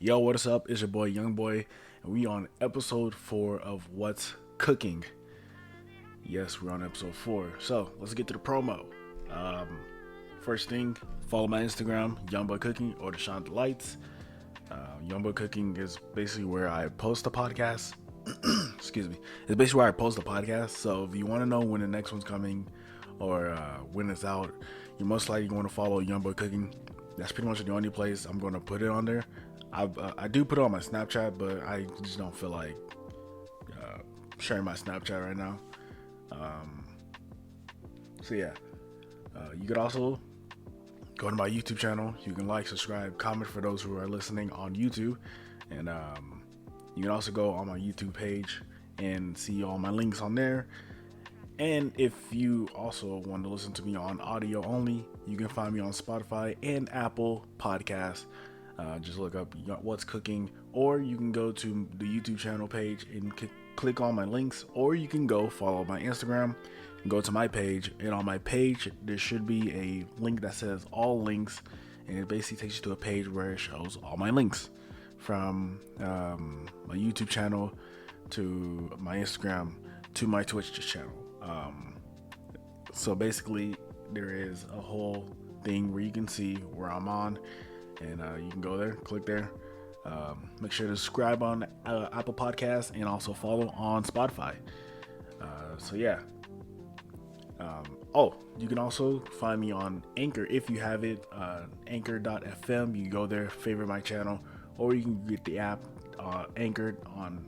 Yo, what is up? It's your boy Young Boy, and we on episode 4 of What's Cooking. Yes, we're on episode 4. So let's get to the promo. Um, First thing, follow my Instagram, Youngboy Cooking or Deshaun Delights. Youngboy Cooking is basically where I post the podcast. Excuse me. It's basically where I post the podcast. So if you want to know when the next one's coming or when it's out, you're most likely going to follow Youngboy Cooking. That's pretty much the only place I'm going to put it on there. I do put it on my Snapchat, but I just don't feel like sharing my Snapchat right now. So yeah, you could also go to my YouTube channel. You can like, subscribe, comment for those who are listening on YouTube, and you can also go on my YouTube page and see all my links on there. And if you also want to listen to me on audio only, you can find me on Spotify and Apple Podcasts. Just look up What's Cooking, or you can go to the YouTube channel page and click on my links, or you can go follow my Instagram and go to my page. And on my page, there should be a link that says all links, and it basically takes you to a page where it shows all my links from my YouTube channel to my Instagram to my Twitch channel. So basically, there is a whole thing where you can see where I'm on, and you can go there, click there. Make sure to subscribe on Apple Podcasts and also follow on Spotify. So yeah. You can also find me on Anchor if you have it. Anchor.fm. You can go there, favorite my channel, or you can get the app Anchored on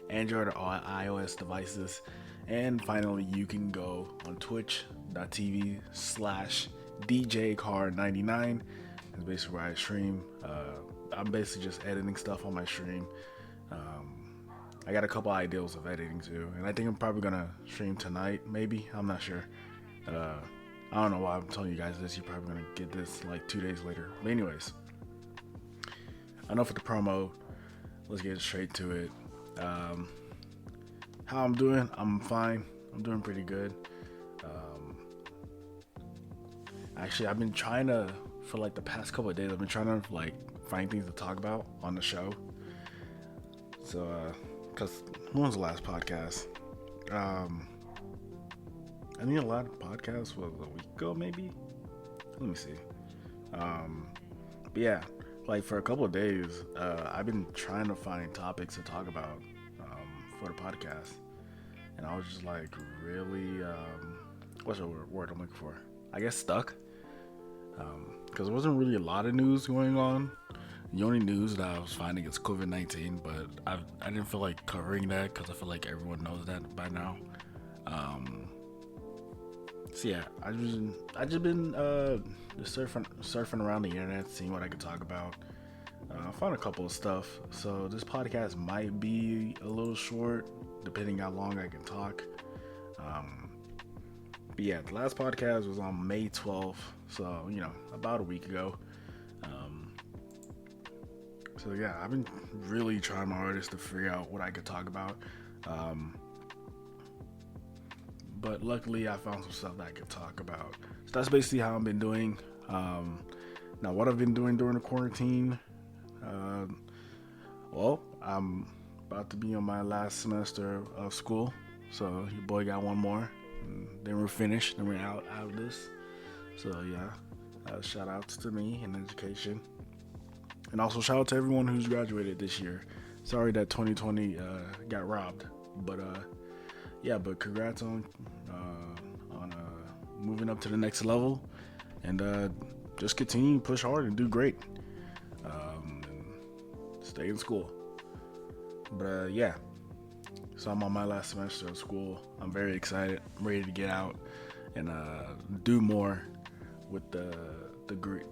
Android or iOS devices. And finally, you can go on twitch.tv/DJCar99. It's basically where I stream. I'm basically just editing stuff on my stream. I got a couple ideas of editing too, and I think I'm probably gonna stream tonight. Maybe, I'm not sure. I don't know why I'm telling you guys this. You're probably gonna get this like 2 days later. But anyways, enough with the promo. Let's get straight to it. How I'm doing? I'm fine. I'm doing pretty good. Actually, I've been trying to, for like the past couple of days, I've been trying to like find things to talk about on the show. So, because when was the last podcast? I think the last podcast was a week ago, maybe. Let me see. But yeah, like for a couple of days, I've been trying to find topics to talk about for the podcast, and I was just like really, what's the word I'm looking for? I guess stuck, because there wasn't really a lot of news going on. The only news that I was finding is COVID-19, but I didn't feel like covering that because I feel like everyone knows that by now. So yeah, I just been just surfing around the internet, seeing what I could talk about. I found a couple of stuff, so this podcast might be a little short, depending how long I can talk. But yeah, the last podcast was on May 12th, so about a week ago. So yeah, I've been really trying my hardest to figure out what I could talk about. But luckily I found some stuff that I could talk about. So that's basically how I've been doing. Now what I've been doing during the quarantine, I'm about to be on my last semester of school. So your boy got one more. And then we're finished. Then we're out of this. So yeah, shout outs to me in education. And also shout out to everyone who's graduated this year. Sorry that 2020 got robbed, but but congrats on moving up to the next level, and just continue to push hard and do great, and stay in school. But so I'm on my last semester of school. I'm very excited. I'm ready to get out and do more with the degree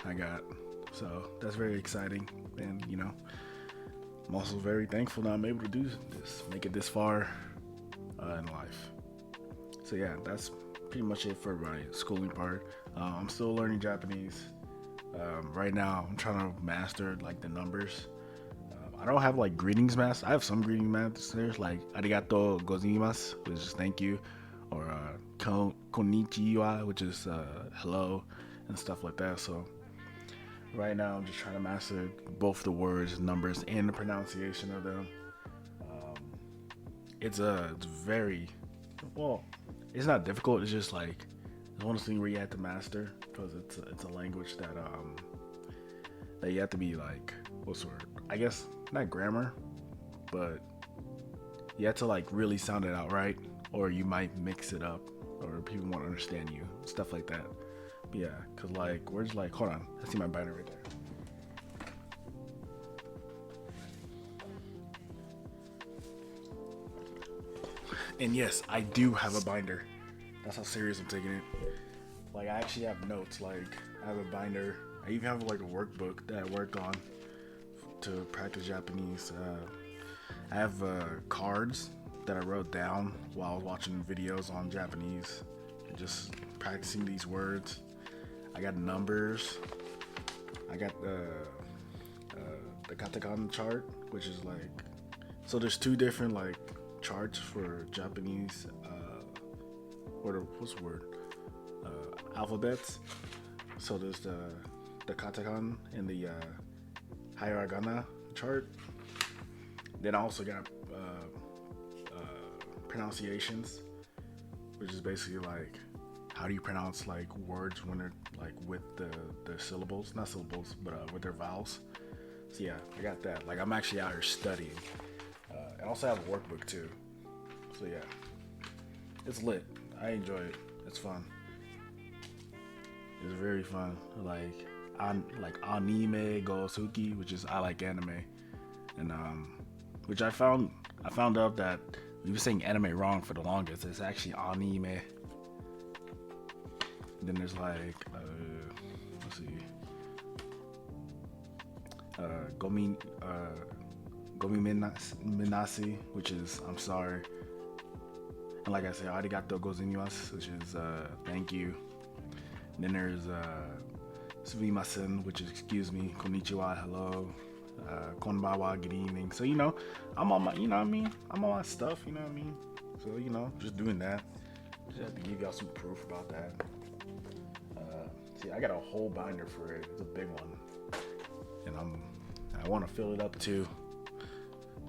I got. So that's very exciting, and I'm also very thankful that I'm able to do this, make it this far in life. So yeah, that's pretty much it for my schooling part. I'm still learning Japanese. Right now, I'm trying to master like the numbers. I don't have like greetings master. I have some greeting masters like arigato gozaimasu, which is thank you, or konnichiwa, which is hello, and stuff like that. So right now I'm just trying to master both the words, numbers, and the pronunciation of them. It's very, well, it's not difficult. It's just like it's one of those things where you have to master because it's a language that you have to be like, what's the word? I guess not grammar, but you have to like really sound it out right, or you might mix it up, or people won't understand you, stuff like that. But yeah, cause like words like, hold on, I see my binder right there. And yes, I do have a binder. That's how serious I'm taking it. Like, I actually have notes. Like, I have a binder. I even have like a workbook that I work on to practice Japanese. I have cards that I wrote down while I was watching videos on Japanese and just practicing these words. I got numbers. I got the katakana chart, which is like, so there's two different like charts for Japanese, what's the word? Alphabets. So there's the katakana and the hiragana chart. Then I also got pronunciations, which is basically like how do you pronounce like words when they're like with the syllables, not syllables, but with their vowels. So yeah, I got that. Like I'm actually out here studying. I also have a workbook too. So yeah, it's lit. I enjoy it. It's fun. It's very fun. Like anime gosuki, which is I like anime, and which I found out that we were saying anime wrong for the longest. It's actually anime. Then there's like let's see, gomi minasi, which is I'm sorry. And like I said, arigato gozaimasu, which is thank you. And then there's sumimasen, which is excuse me, konnichiwa, hello, konbanwa, good evening. So you know, I'm on my, you know what I mean? I'm on my stuff, you know what I mean? So you know, just doing that. Just have to give y'all some proof about that. See, I got a whole binder for it. It's a big one, and I want to fill it up too,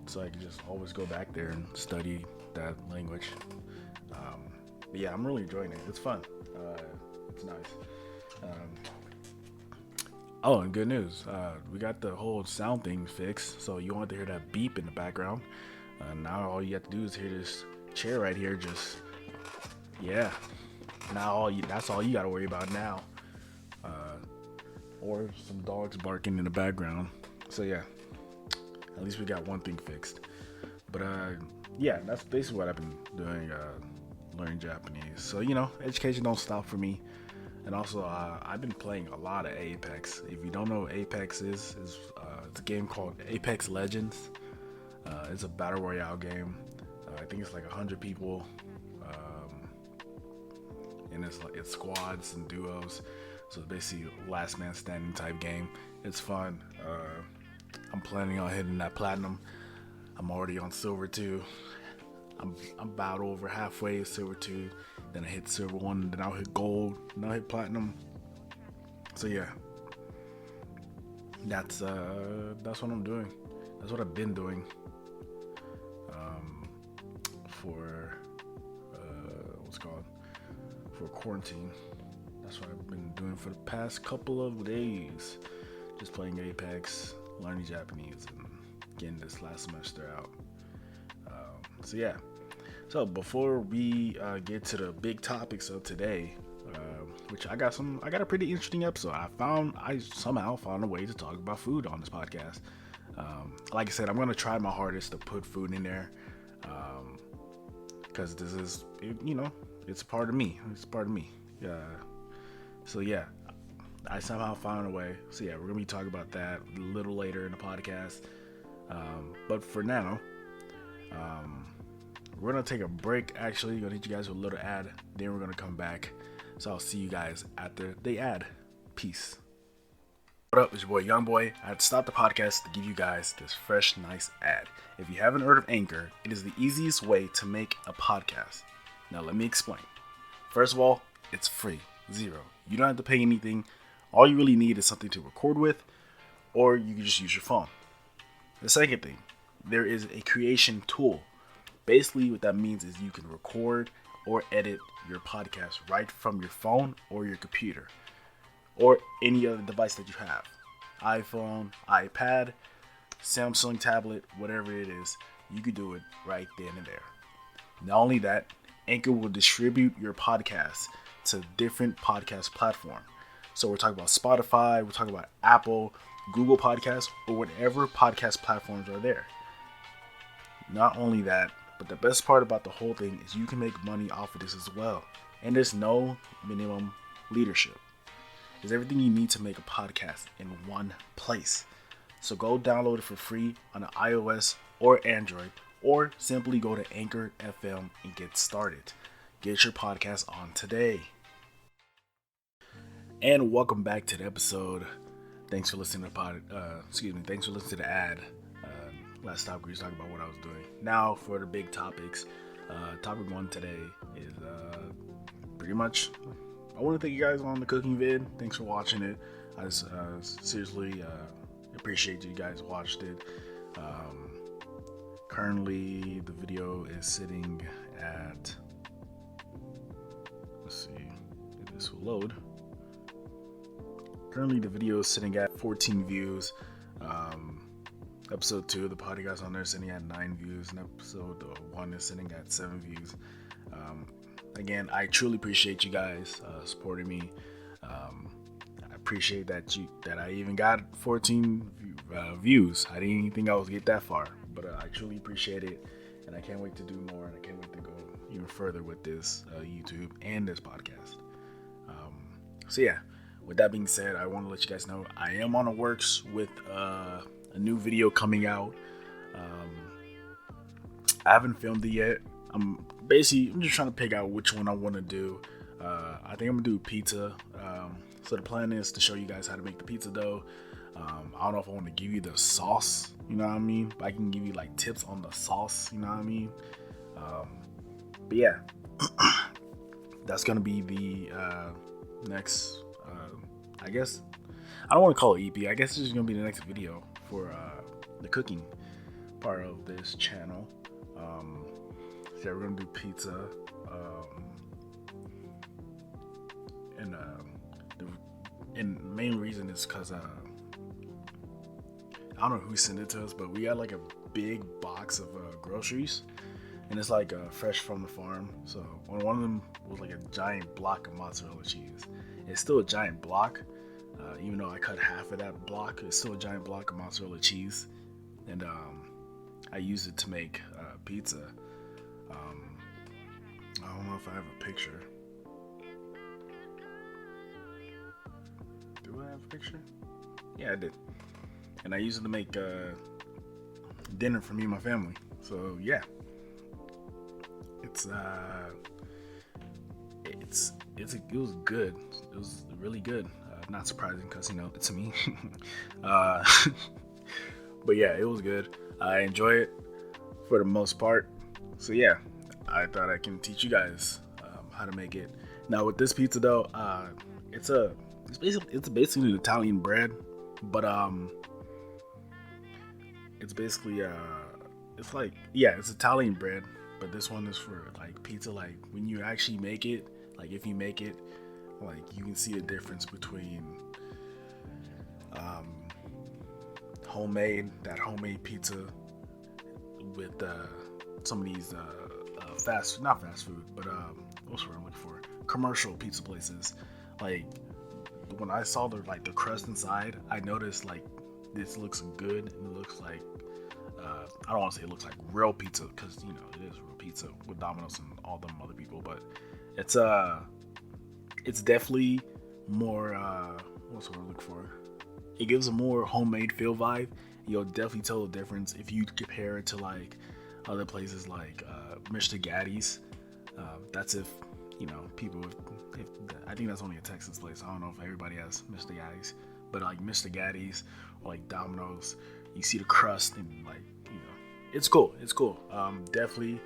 so I can just always go back there and study that language. But yeah, I'm really enjoying it. It's fun. It's nice. Oh, and good news. We got the whole sound thing fixed, so you want to hear that beep in the background. Now all you have to do is hear this chair right here. Just yeah. Now that's all you got to worry about now. Or some dogs barking in the background. So yeah, at least we got one thing fixed. But yeah, that's basically what I've been doing, learning Japanese. So you know, education don't stop for me. And also, I've been playing a lot of Apex. If you don't know what Apex is it's a game called Apex Legends. It's a battle royale game. I think it's like 100 people, and it's squads and duos. So it's basically a last man standing type game. It's fun. I'm planning on hitting that platinum. I'm already on silver 2. I'm about over halfway silver 2. Then I hit silver 1. Then I'll hit gold. Then I'll hit platinum. So yeah, that's what I'm doing. That's what I've been doing. For what's it called, for quarantine. That's what I've been doing for the past couple of days. Just playing Apex, learning Japanese, and getting this last semester out. So yeah. So before we get to the big topics of today, which I got a pretty interesting episode. I somehow found a way to talk about food on this podcast. Like I said, I'm gonna try my hardest to put food in there, because this is, you know, it's part of me. It's part of me. So yeah, I somehow found a way. So yeah, we're gonna be talking about that a little later in the podcast. But for now, we're gonna take a break. Actually, gonna hit you guys with a little ad. Then we're gonna come back. So I'll see you guys after the ad. Peace. What up, it's your boy Young Boy. I had to stop the podcast to give you guys this fresh, nice ad. If you haven't heard of Anchor, it is the easiest way to make a podcast. Now let me explain. First of all, it's free. Zero. You don't have to pay anything. All you really need is something to record with, or you can just use your phone. The second thing, there is a creation tool. Basically, what that means is you can record or edit your podcast right from your phone or your computer or any other device that you have. iPhone, iPad, Samsung tablet, whatever it is, you can do it right then and there. Not only that, Anchor will distribute your podcast to different podcast platforms. So we're talking about Spotify, we're talking about Apple, Google Podcasts, or whatever podcast platforms are there. Not only that, but the best part about the whole thing is you can make money off of this as well. And there's no minimum leadership. There's everything you need to make a podcast in one place. So go download it for free on an iOS or Android, or simply go to Anchor FM and get started. Get your podcast on today. And welcome back to the episode. Thanks for listening to Thanks for listening to the ad. Last topic we were talking about what I was doing. Now for the big topics. Topic 1 today is pretty much, I want to thank you guys on the cooking vid. Thanks for watching it. I just seriously appreciate you guys watched it. Currently the video is sitting at, let's see if this will load. Currently the video is sitting at 14 views. Episode 2 of the podcast on there is sitting at 9 views, and episode 1 is sitting at 7 views. Again, I truly appreciate you guys supporting me. I appreciate that I even got 14 views. I didn't even think I was get that far, but I truly appreciate it, and I can't wait to do more, and I can't wait to go even further with this YouTube and this podcast. So yeah, with that being said, I want to let you guys know I am on the works with a new video coming out. I haven't filmed it yet. I'm just trying to pick out which one I want to do. I think I'm gonna do pizza. So the plan is to show you guys how to make the pizza dough. I don't know if I want to give you the sauce, you know what I mean? But I can give you like tips on the sauce, you know what I mean? But yeah, that's gonna be the next. I guess I don't want to call it EP. I guess this is gonna be the next video for the cooking part of this channel. So we're gonna do pizza, and the main reason is because I don't know who sent it to us, but we got like a big box of groceries, and it's like fresh from the farm. So one of them was like a giant block of mozzarella cheese. It's still a giant block, even though I cut half of that block. It's still a giant block of mozzarella cheese, and I use it to make pizza. I don't know if I have a picture. Do I have a picture? Yeah, I did. And I use it to make dinner for me and my family. So yeah, it was good. It was really good. Not surprising because it's me. But yeah, it was good. I enjoy it for the most part. So yeah, I thought I can teach you guys how to make it. Now with this pizza dough, it's basically an Italian bread, but it's basically it's Italian bread, but this one is for like pizza. Like when you actually make it, like if you make it, like you can see the difference between homemade pizza with some of these not fast food, but what's what I'm looking for? Commercial pizza places. Like when I saw the crust inside, I noticed like this looks good, and it looks like I don't want to say it looks like real pizza because it is real pizza with Domino's and all them other people, but it's definitely more what's what I'm looking for? It gives a more homemade feel vibe. You'll definitely tell the difference if you compare it to like other places like Mr. Gatti's. That's if people. If I think that's only a Texas place. I don't know if everybody has Mr. Gatti's, but like Mr. Gatti's or like Domino's, you see the crust and it's cool. It's cool. I'm definitely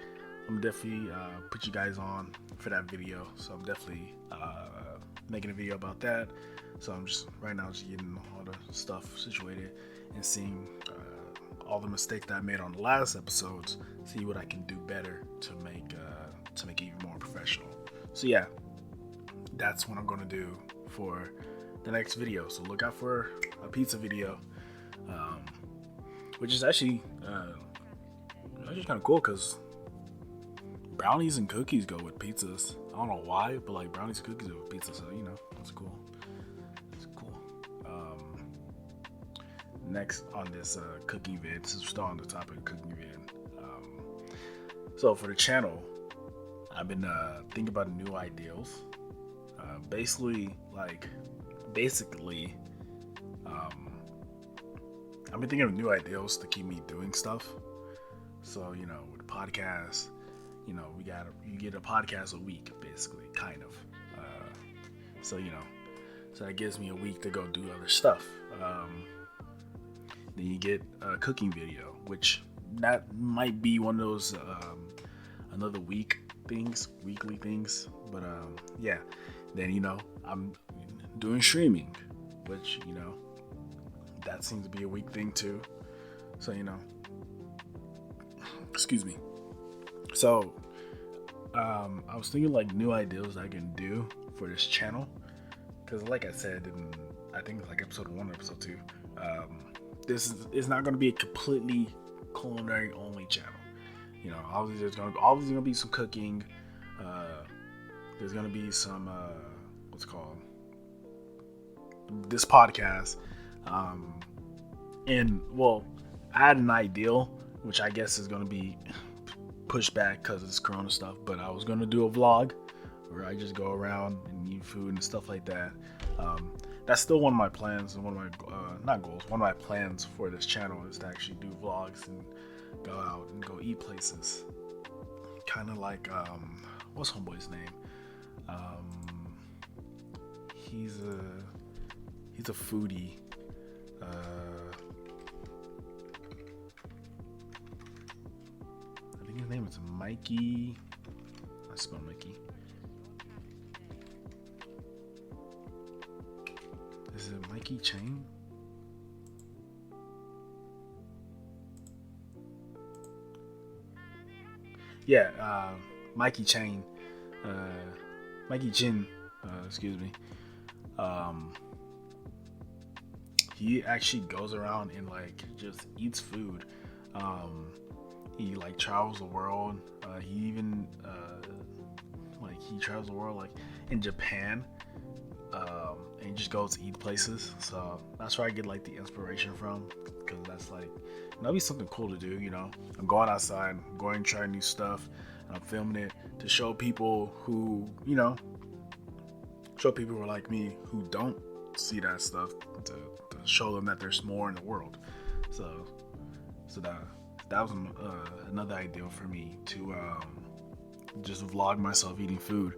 put you guys on for that video. So I'm definitely making a video about that. So I'm just right now just getting all the stuff situated and seeing all the mistakes that I made on the last episodes. See what I can do better to make it even more professional. So yeah, that's what I'm gonna do for the next video. So look out for a pizza video, which is actually kind of cool because brownies and cookies go with pizzas. I don't know why, but like brownies and cookies go with pizza, so that's cool. It's cool. Next on this cooking vid, since we're still on the topic of cooking vid, so for the channel, I've been thinking about new ideals. Basically, I've been thinking of new ideals to keep me doing stuff. So with the podcast, you get a podcast a week, basically, kind of. So that gives me a week to go do other stuff. Then you get a cooking video, which that might be one of those another weekly things. But yeah, then I'm doing streaming, which that seems to be a week thing too. So excuse me. So I was thinking like new ideas I can do for this channel, because like I said in, I think it's like episode 1 or episode 2, this is not going to be a completely culinary only channel. Obviously there's going to be some cooking, there's going to be some this podcast, and well, I had an ideal which I guess is going to be pushed back because of this corona stuff, but I was going to do a vlog where I just go around and eat food and stuff like that. That's still one of my plans, and one of my not goals, one of my plans for this channel is to actually do vlogs and go out and go eat places, kind of like what's homeboy's name? He's a foodie. I think his name is Mikey. I spell Mikey. Is it Mikey Chain? Yeah, Mikey Chain. Mikey Chin. Excuse me. He actually goes around and like just eats food. He like travels the world. He even he travels the world like in Japan, and he just goes to eat places. So that's where I get like the inspiration from, because that's like that'd be something cool to do. I'm going outside, going to try new stuff, and I'm filming it to show people who show people who are like me who don't see that stuff, to show them that there's more in the world. So that was another idea for me to just vlog myself eating food.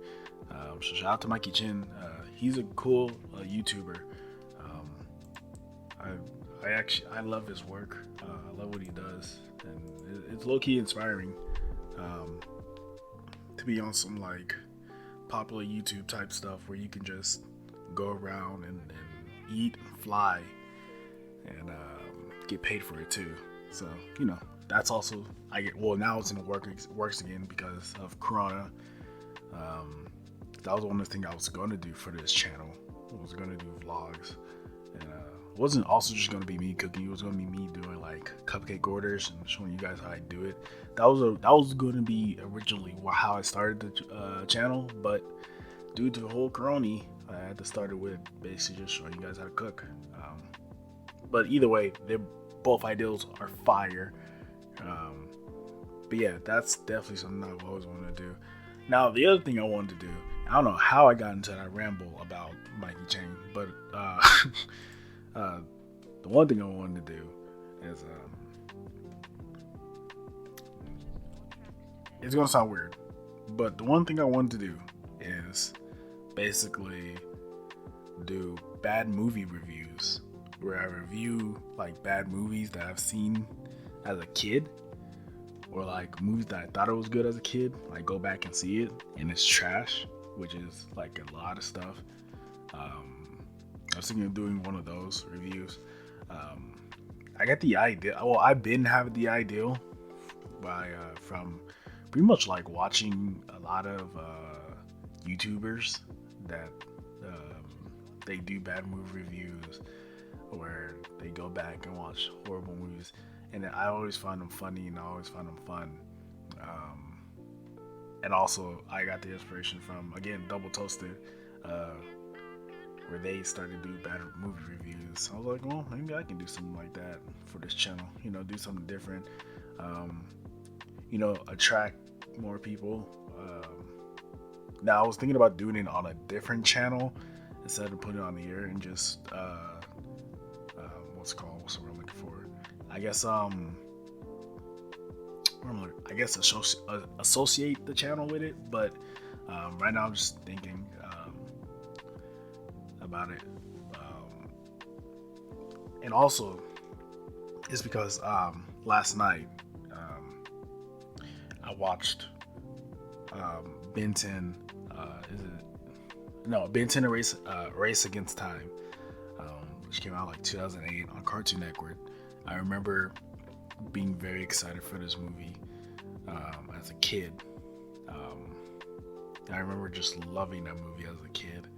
So shout out to Mikey Chin. He's a cool YouTuber. I love his work. I love what he does, and it's low-key inspiring to be on some like popular YouTube type stuff where you can just go around and eat and fly and get paid for it too. So that's also now it's in the works again because of Corona. That was one of the things I was gonna do for this channel. I was gonna do vlogs, and it wasn't also just gonna be me cooking. It was gonna be me doing like cupcake orders and showing you guys how I do it. That was gonna be originally how I started the channel, but due to the whole Corona, I had to start it with basically just showing you guys how to cook. But either way, both ideals are fire. But yeah, that's definitely something I've always wanted to do. Now, the other thing I wanted to do, I don't know how I got into that ramble about Mikey Chain, but the one thing I wanted to do is, it's gonna sound weird, but the one thing I wanted to do is basically do bad movie reviews, where I review like bad movies that I've seen as a kid, or like movies that I thought it was good as a kid, like go back and see it and it's trash, which is like a lot of stuff. I was thinking of doing one of those reviews. Um, I got the idea. Well, I've been having the ideal from pretty much like watching a lot of YouTubers that they do bad movie reviews, where they go back and watch horrible movies, and I always find them funny and I always find them fun. And also, I got the inspiration from, again, Double Toasted, where they started to do bad movie reviews. So I was like, well, maybe I can do something like that for this channel. Do something different. Attract more people. Now, I was thinking about doing it on a different channel instead of putting it on the air and just, what's the word I'm looking for? I guess, associate the channel with it, but right now I'm just thinking about it, and also it's because last night I watched Ben 10. Ben 10 Race Against Time, which came out like 2008 on Cartoon Network. I remember being very excited for this movie as a kid. I remember just loving that movie as a kid.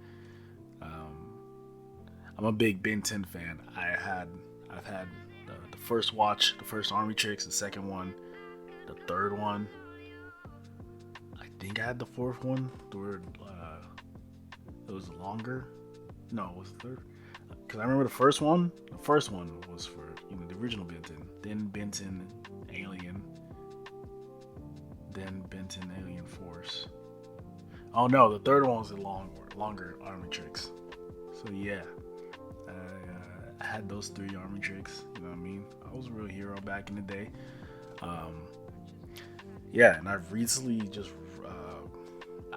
I'm a big Ben 10 fan. I've had the first watch, the first Army Tricks, the second one, the third one. I think I had the fourth one. It was longer. No, it was the third. Because I remember the first one. The first one was for the original Ben 10. Then Ben 10 Alien. Then Ben 10 Alien Force. Oh no, the third one was the longer Army Tricks. So yeah, I had those 3 Army Tricks. You know what I mean? I was a real hero back in the day. Yeah, and I've recently just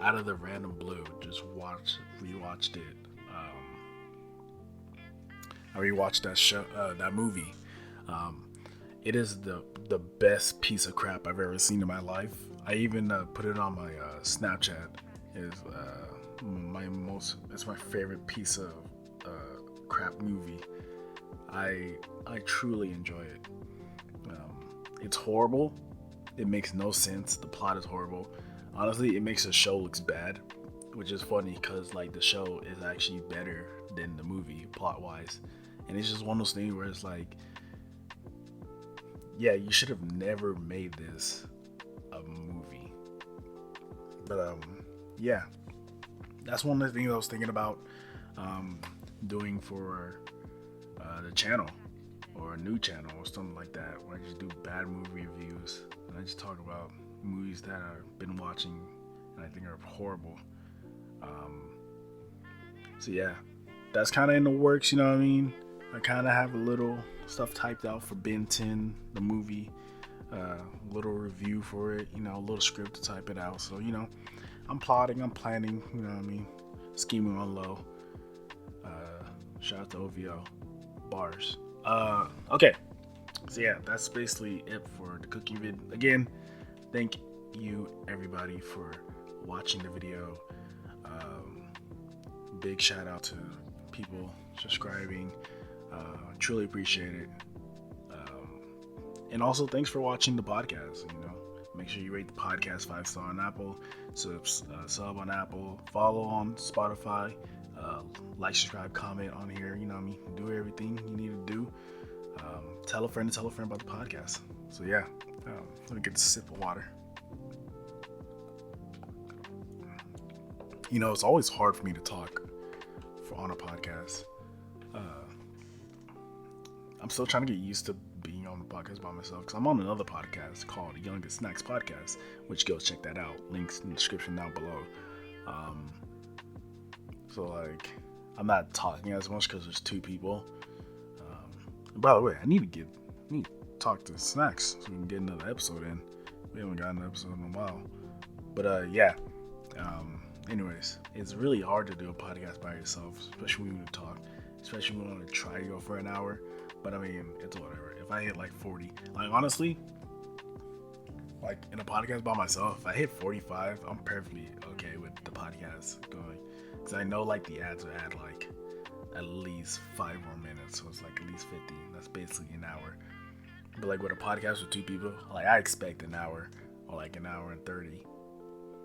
out of the random blue just rewatched it. I rewatched that movie. It is the best piece of crap I've ever seen in my life. I even put it on my Snapchat. It's my favorite piece of crap movie. I truly enjoy it. It's horrible. It makes no sense. The plot is horrible. Honestly, it makes the show looks bad, which is funny because like the show is actually better than the movie plot wise, and it's just one of those things where it's like, yeah, you should have never made this a movie. But yeah, that's one of the things I was thinking about doing for the channel, or a new channel or something like that, where I just do bad movie reviews and I just talk about movies that I've been watching and I think are horrible. So yeah, that's kind of in the works, you know what I mean? I kind of have a little stuff typed out for Ben 10, the movie, a little review for it, a little script to type it out. So, I'm plotting, I'm planning, you know what I mean? Scheming on low. Shout out to OVO. Bars. Okay. So yeah, that's basically it for the cooking vid. Again, thank you everybody for watching the video. Big shout out to people subscribing. Truly appreciate it. And also thanks for watching the podcast. Make sure you rate the podcast 5-star on Apple, sub on Apple, follow on Spotify, like, subscribe, comment on here. You know what I mean? Do everything you need to do. Tell a friend about the podcast. So yeah, let me get a sip of water. It's always hard for me to talk on a podcast. I'm still trying to get used to being on the podcast by myself, because I'm on another podcast called Youngest Snacks Podcast, which go check that out. Links in the description down below. So like, I'm not talking as much because there's 2 people. By the way, I need to talk to Snacks so we can get another episode in. We haven't gotten an episode in a while. But yeah. Anyways, it's really hard to do a podcast by yourself, especially when you talk, especially when you want to try to go for an hour. But I mean, it's whatever. If I hit like 40, like honestly, like in a podcast by myself, if I hit 45, I'm perfectly okay with the podcast going, because I know like the ads will add like at least 5 more minutes. So it's like at least 50. That's basically an hour. But like with a podcast with two people, like I expect an hour or like an hour and 30.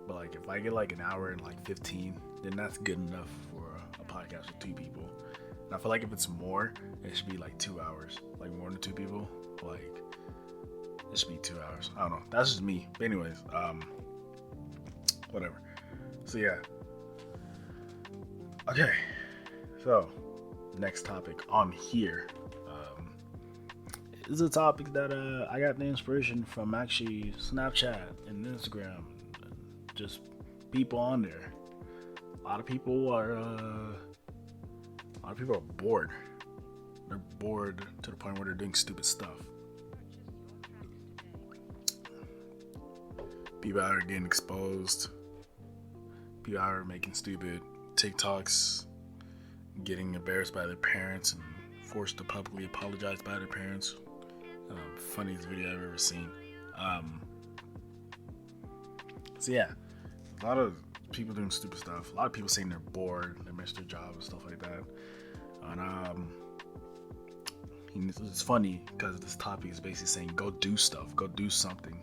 But like if I get like an hour and like 15, then that's good enough for a podcast with two people. And I feel like if it's more, it should be like 2 hours. Like more than two people, like it should be 2 hours. I don't know. That's just me. But anyways, whatever. So yeah. Okay. So next topic on here is a topic that I got the inspiration from actually Snapchat and Instagram, and just people on there. A lot of people are bored. They're bored to the point where they're doing stupid stuff. People out are getting exposed. People out are making stupid TikToks, getting embarrassed by their parents and forced to publicly apologize by their parents. Funniest video I've ever seen. So yeah, a lot of people doing stupid stuff. A lot of people saying they're bored, they miss their job and stuff like that. And it's funny because this topic is basically saying go do stuff, go do something.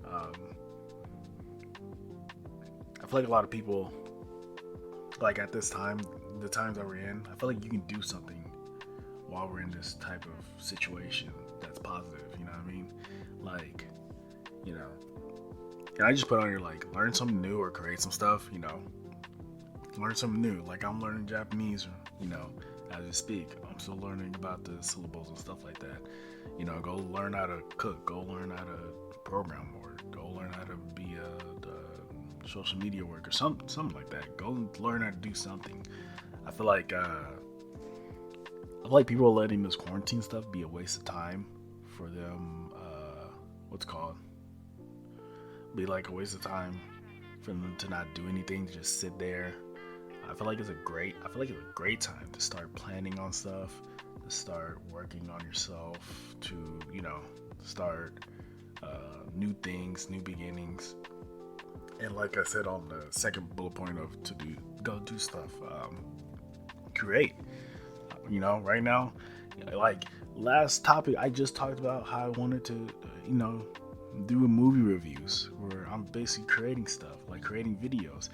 I feel like a lot of people, like at this time, the times that we're in, I feel like you can do something while we're in this type of situation that's positive, you know what I mean? Like, you know, and I just put on here like learn something new or create some stuff, you know, learn something new. Like I'm learning Japanese, you know, as I speak. I'm still learning about the syllables and stuff like that. You know, go learn how to cook, go learn how to program, or go learn how to be a social media worker, something like that. Go learn how to do something. I feel like people are letting this quarantine stuff be a waste of time for them. Be like a waste of time for them to not do anything, to just sit there. I feel like it's a great time to start planning on stuff, to start working on yourself, to, you know, start new things, new beginnings. And like I said on the second bullet point of go do stuff, create. You know, right now, like last topic, I just talked about how I wanted to, you know, do a movie reviews where I'm basically creating stuff, like creating videos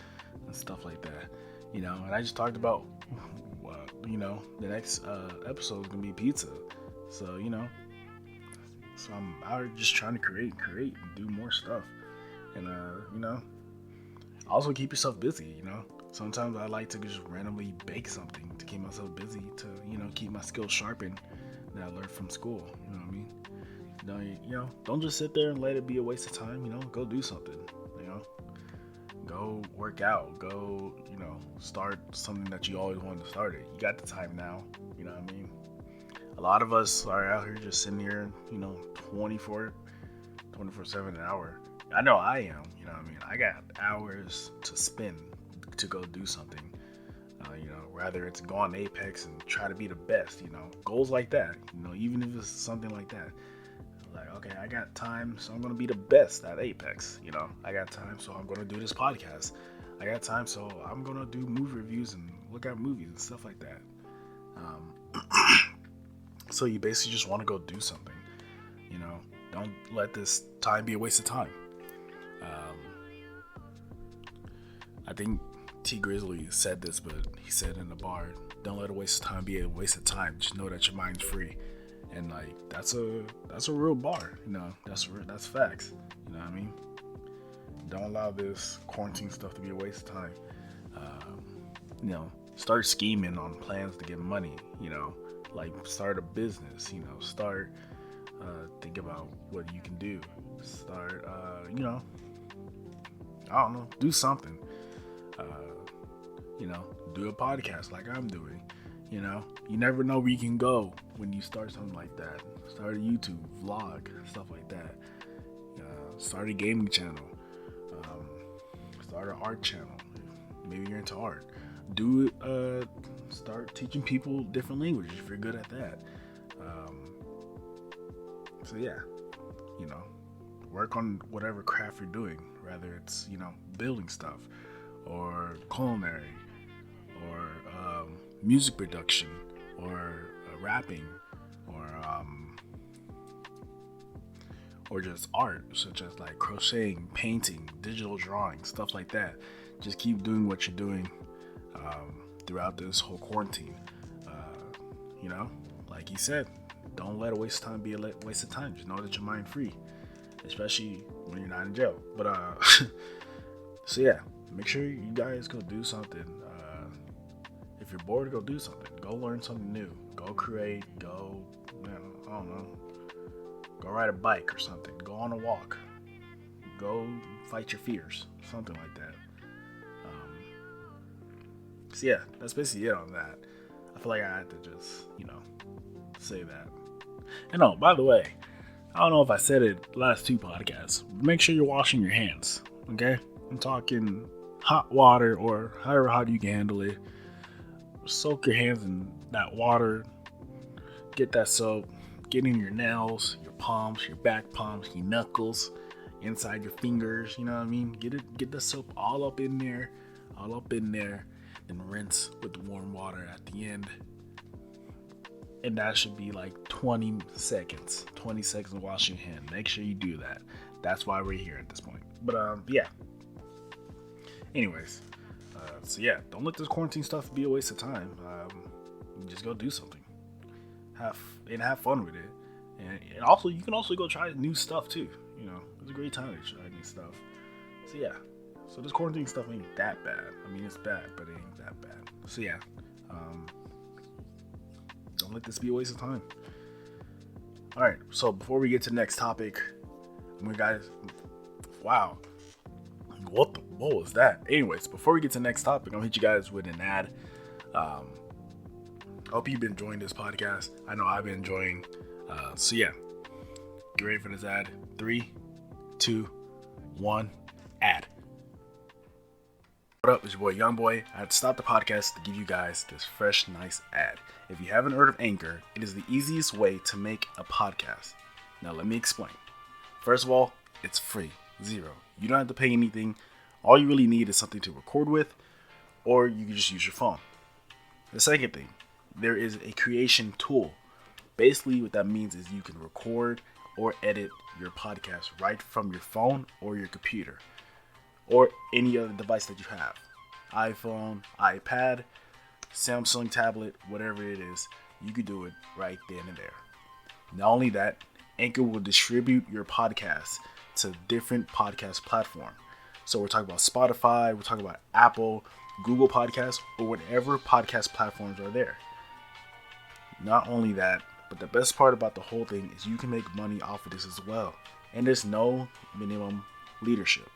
and stuff like that. You know, and I just talked about, you know, the next episode is gonna be pizza. So, you know, so I'm out just trying to create and do more stuff. And, you know, also keep yourself busy, you know. Sometimes I like to just randomly bake something to keep myself busy, to, you know, keep my skills sharpened that I learned from school, you know what I mean? You know, don't just sit there and let it be a waste of time, you know, go do something, you know. Go work out, go, you know, start something that you always wanted to start it. You got the time now, you know what I mean? A lot of us are out here just sitting here, you know, 24/7 an hour. I know I am, you know what I mean? I got hours to spend to go do something. You know, rather it's go on Apex and try to be the best, you know, goals like that, you know, even if it's something like that. Like, okay, I got time, so I'm going to be the best at Apex, you know, I got time, so I'm going to do this podcast. I got time, so I'm going to do movie reviews and look at movies and stuff like that. So you basically just want to go do something, you know, don't let this time be a waste of time. I think T Grizzly said this, but he said in the bar, don't let a waste of time be a waste of time. Just know that your mind's free. And like that's a real bar, you know. That's facts. You know what I mean? Don't allow this quarantine stuff to be a waste of time. You know, start scheming on plans to get money. You know, like start a business. You know, start think about what you can do. Start you know, I don't know, do something. You know, do a podcast like I'm doing. You know, you never know where you can go when you start something like that. Start a YouTube vlog, stuff like that. Start a gaming channel. Start an art channel. Maybe you're into art. Do it. Start teaching people different languages if you're good at that. So yeah, you know, work on whatever craft you're doing. Whether it's, you know, building stuff, or culinary, or music production or rapping or just art, such as like crocheting, painting, digital drawing, stuff like that. Just keep doing what you're doing throughout this whole quarantine. Like he said, don't let a waste of time be a waste of time. Just know that you're mind free, especially when you're not in jail. But so yeah, make sure you guys go do something. If you're bored, go do something. Go learn something new. Go create. Go, I don't know. Go ride a bike or something. Go on a walk. Go fight your fears. Something like that. So yeah, that's basically it on that. I feel like I had to just, say that. And oh, by the way, I don't know if I said it last 2 podcasts. Make sure you're washing your hands. Okay? I'm talking hot water or however hot you can handle it. Soak your hands in that water. Get that soap. Get in your nails, your palms, your back palms, your knuckles, inside your fingers. You know what I mean? Get the soap all up in there, and rinse with the warm water at the end. And that should be like 20 seconds. 20 seconds of washing your hand. Make sure you do that. That's why we're here at this point. But yeah. Anyways, so yeah, don't let this quarantine stuff be a waste of time. Just go do something. Have fun with it, and also you can also go try new stuff too. It's a great time to try new stuff. So yeah, so this quarantine stuff ain't that bad. I mean, it's bad, but it ain't that bad. So yeah, don't let this be a waste of time. All right, so before we get to the next topic, wow, what was that? Anyways, before we get to the next topic, I'm gonna hit you guys with an ad. Hope you've been enjoying this podcast. I know I've been enjoying. So yeah, get ready for this ad. 3, 2, 1, ad. What up? It's your boy Young Boy. I had to stop the podcast to give you guys this fresh, nice ad. If you haven't heard of Anchor, it is the easiest way to make a podcast. Now let me explain. First of all, it's free. 0. You don't have to pay anything. All you really need is something to record with, or you can just use your phone. The second thing, there is a creation tool. Basically, what that means is you can record or edit your podcast right from your phone or your computer or any other device that you have. iPhone, iPad, Samsung tablet, whatever it is, you can do it right then and there. Not only that, Anchor will distribute your podcast to different podcast platforms. So we're talking about Spotify, we're talking about Apple, Google Podcasts, or whatever podcast platforms are there. Not only that, but the best part about the whole thing is you can make money off of this as well. And there's no minimum leadership.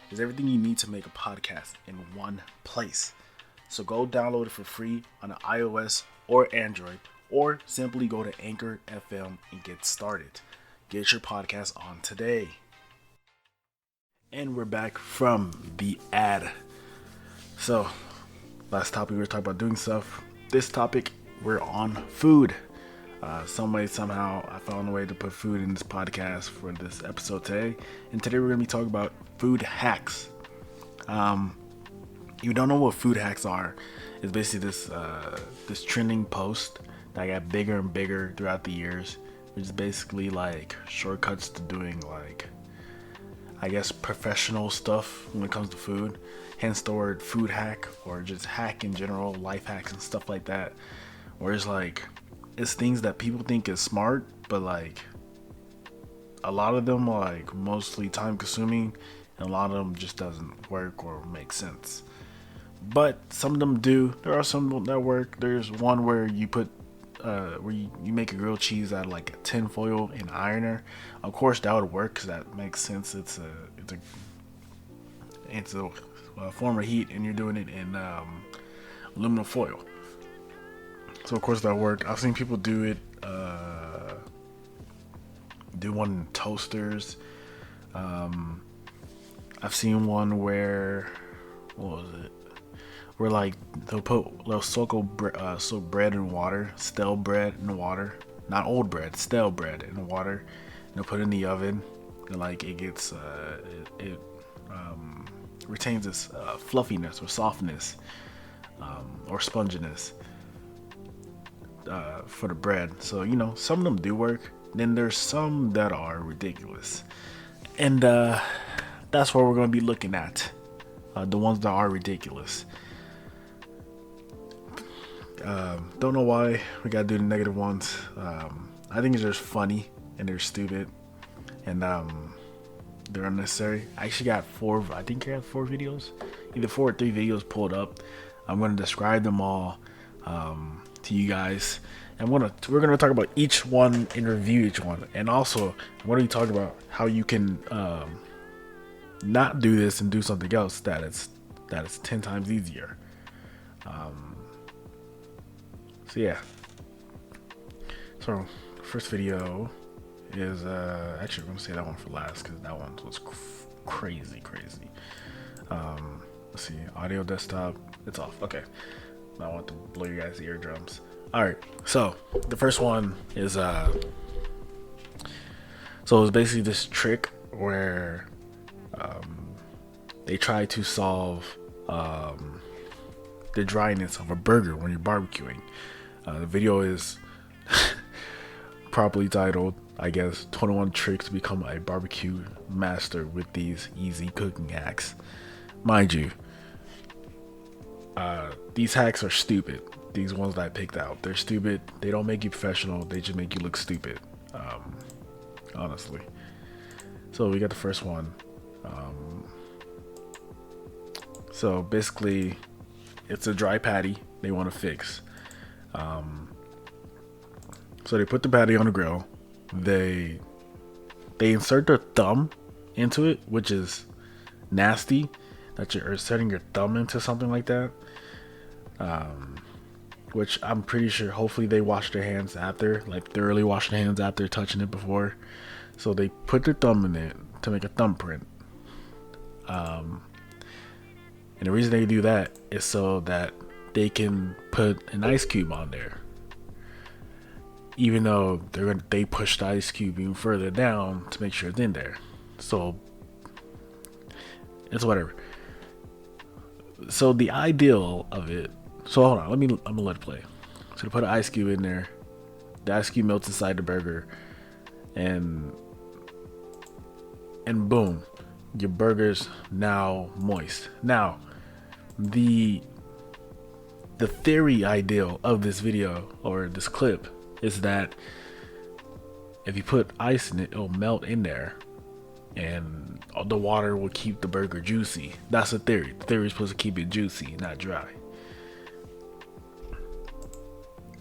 There's everything you need to make a podcast in one place. So go download it for free on an iOS or Android, or simply go to Anchor FM and get started. Get your podcast on today. And we're back from the ad. So, last topic we were talking about doing stuff. This topic, we're on food. Some way, somehow, I found a way to put food in this podcast for this episode today. And today we're going to be talking about food hacks. You don't know what food hacks are. It's basically this trending post that got bigger and bigger throughout the years, which is basically like shortcuts to doing like, I guess, professional stuff when it comes to food. Hence the word food hack, or just hack in general, life hacks and stuff like that. Where it's like, it's things that people think is smart, but like a lot of them are like mostly time consuming, and a lot of them just doesn't work or make sense. But some of them do. There are some that work. There's one where you put where you make a grilled cheese out of like a tin foil and ironer. Of course that would work because that makes sense. It's a form of heat, and you're doing it in aluminum foil. So of course that worked. I've seen people do it. Do one in toasters. I've seen one where, what was it? Where like they'll soak bread in water, stale bread in water, not old bread, stale bread in water, and they'll put it in the oven, and like it gets it retains its fluffiness or softness or sponginess, for the bread. So you know, some of them do work. Then there's some that are ridiculous, and that's what we're gonna be looking at. The ones that are ridiculous. Don't know why we gotta do the negative ones. I think it's just funny and they're stupid, and they're unnecessary. I actually got four. I think I have 4 videos, either 4 or 3 videos pulled up. I'm gonna describe them all to you guys, and we're gonna talk about each one and review each one, and also I'm gonna be talking about how you can not do this and do something else that is 10 times easier. So yeah. So first video is actually I'm gonna say that one for last because that one was crazy. Let's see, audio desktop, it's off. Okay, I want to blow you guys' eardrums. All right, so the first one is so it's basically this trick where they try to solve the dryness of a burger when you're barbecuing. The video is properly titled, I guess, 21 Tricks to Become a Barbecue Master with These Easy Cooking Hacks. Mind you, these hacks are stupid. These ones that I picked out, they're stupid. They don't make you professional. They just make you look stupid, honestly. So we got the first one. So basically, it's a dry patty they want to fix. So they put the patty on the grill. They insert their thumb into it, which is nasty. That you're inserting your thumb into something like that. Which I'm pretty sure, hopefully they wash their hands after, like thoroughly wash their hands after touching it before. So they put their thumb in it to make a thumbprint. And the reason they do that is so that they can put an ice cube on there. Even though they push the ice cube even further down to make sure it's in there. So it's whatever. So the ideal of it. So hold on, I'm gonna let it play. So they put an ice cube in there. The ice cube melts inside the burger, and boom, your burger's now moist. Now, the theory ideal of this video or this clip is that if you put ice in it, it'll melt in there and the water will keep the burger juicy. That's the theory. The theory is supposed to keep it juicy, not dry.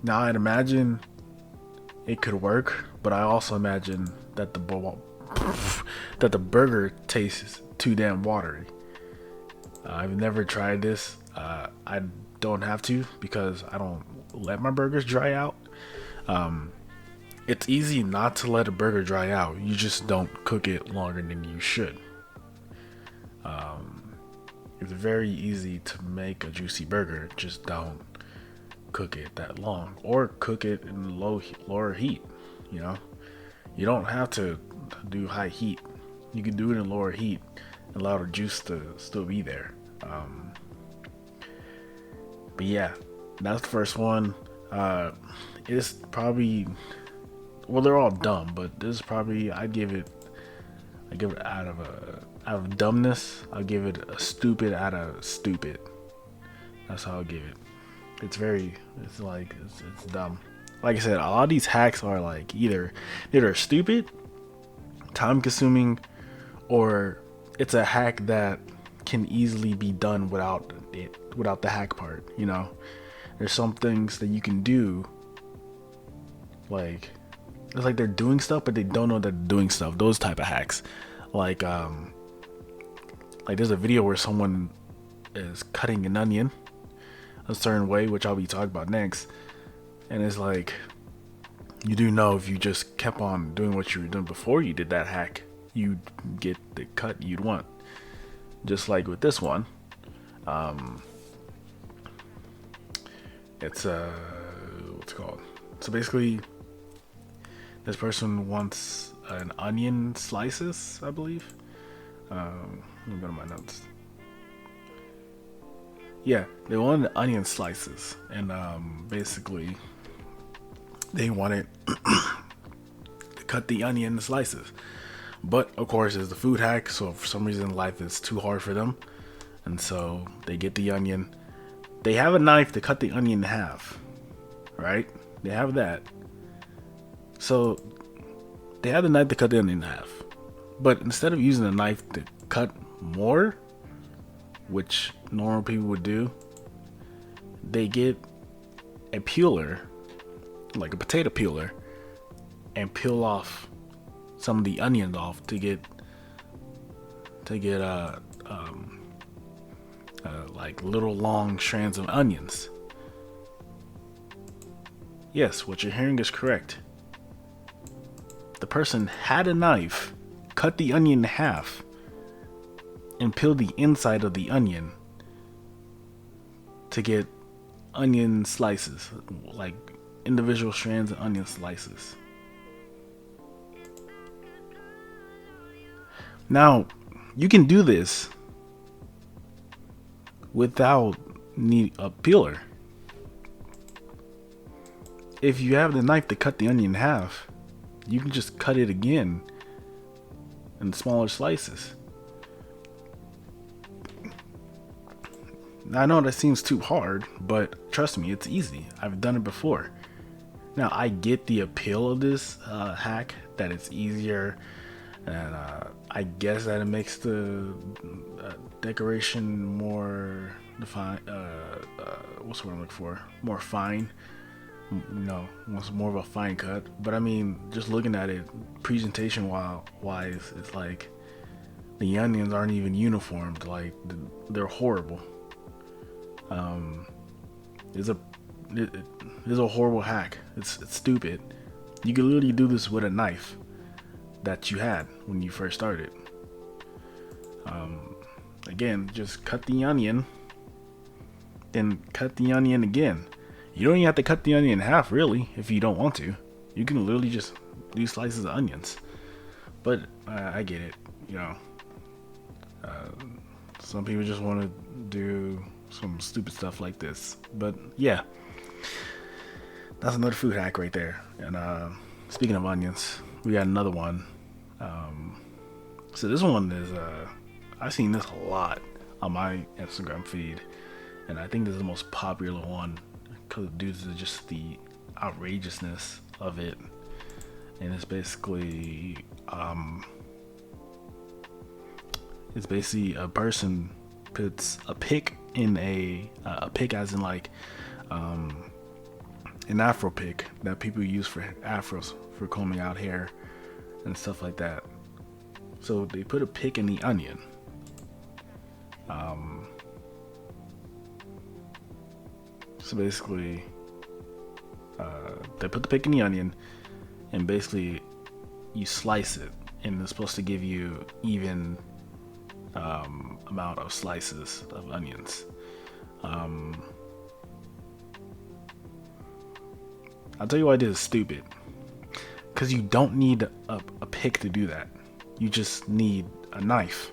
Now I'd imagine it could work, but I also imagine that the burger tastes too damn watery. I've never tried this. I don't have to because I don't let my burgers dry out. It's easy not to let a burger dry out. You just don't cook it longer than you should. It's very easy to make a juicy burger. Just don't cook it that long, or cook it in lower heat. You know, you don't have to do high heat. You can do it in lower heat and allow the juice to still be there. But yeah, that's the first one. It's probably, well, they're all dumb, but this is probably, I give it out of dumbness, I'll give it a stupid out of stupid. That's how I'll give it. It's dumb. Like I said, a lot of these hacks are like either stupid, time consuming, or it's a hack that can easily be done without the hack part. You know, there's some things that you can do, like it's like they're doing stuff but they don't know they're doing stuff. Those type of hacks, like there's a video where someone is cutting an onion a certain way, which I'll be talking about next, and it's like, you do know if you just kept on doing what you were doing before you did that hack, you'd get the cut you'd want. Just like with this one, it's what's it called? So basically, this person wants an onion slices, I believe. Let me go to my notes. Yeah, they wanted onion slices, and basically they wanted to cut the onion in slices. But of course, it's the food hack, so for some reason, life is too hard for them, and so they get the onion. They have a knife to cut the onion in half, right? They have that. So they have the knife to cut the onion in half. But instead of using a knife to cut more, which normal people would do, they get a peeler, like a potato peeler, and peel off some of the onions off to get like little long strands of onions. Yes, what you're hearing is correct. The person had a knife, cut the onion in half, and peeled the inside of the onion to get onion slices, like individual strands of onion slices. Now, you can do this without need a peeler. If you have the knife to cut the onion in half, you can just cut it again in smaller slices. Now, I know that seems too hard, but trust me, it's easy. I've done it before. Now, I get the appeal of this hack, that it's easier, and I guess that it makes the decoration more defined. What's the word I'm looking for? More fine. You know, wants more of a fine cut. But I mean, just looking at it, presentation wise, it's like the onions aren't even uniformed. Like they're horrible. It's a horrible hack. It's stupid. You can literally do this with a knife that you had when you first started. Again, just cut the onion, then cut the onion again. You don't even have to cut the onion in half, really, if you don't want to. You can literally just do slices of onions. But I get it, you know. Some people just want to do some stupid stuff like this. But yeah, that's another food hack right there. And speaking of onions, we got another one. So this one is I've seen this a lot on my Instagram feed, and I think this is the most popular one due to just the outrageousness of it. And it's basically a person puts a pick in a pick, as in like an afro pick that people use for afros, for combing out hair and stuff like that. So they put a pick in the onion. So basically, they put the pick in the onion, and basically you slice it, and it's supposed to give you even amount of slices of onions. I'll tell you why this is stupid. Because you don't need a pick to do that. You just need a knife.